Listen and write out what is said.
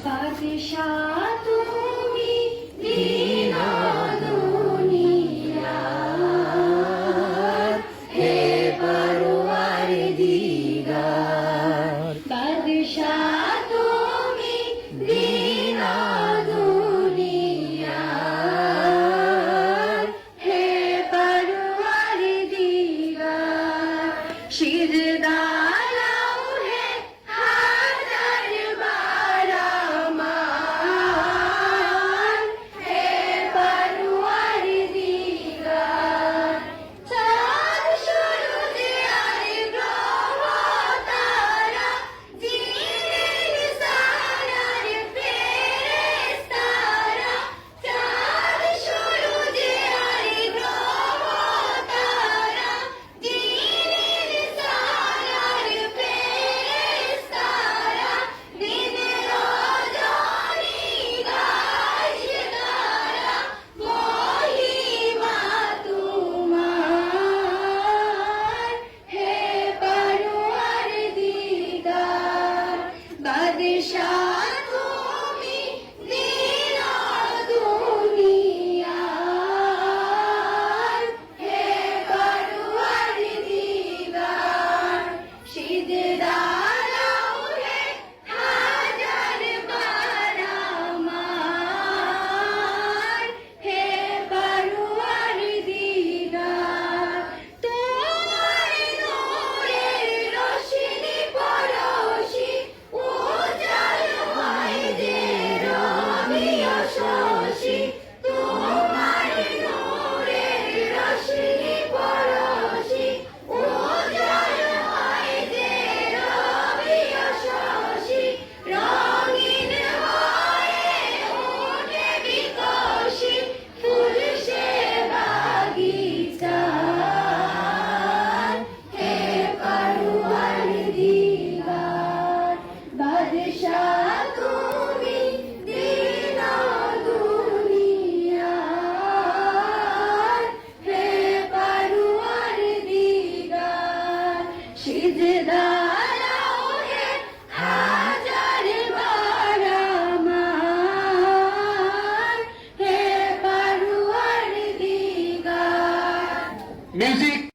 বাদশাহ তুমি দিন দুনিয়ার, হে পরওয়ার দিগার। বাদশাহ তুমি দিন দুনিয়ার, হে পরওয়ার দিগার। সিজদার লৌহে হাজার বার আমার, হে পরওয়ার দিগার। চাঁদ সূরজ আর গ্রহ তারা, জিনের সালার ফেরেশতারা। চাঁদ সূরজ আর গ্রহ তারা, জিনের সালার ফেরেশতারা। দিন রজনী গায় তারা, মহিমা তোমার, হে পরওয়ার দিগার। বাদশাহ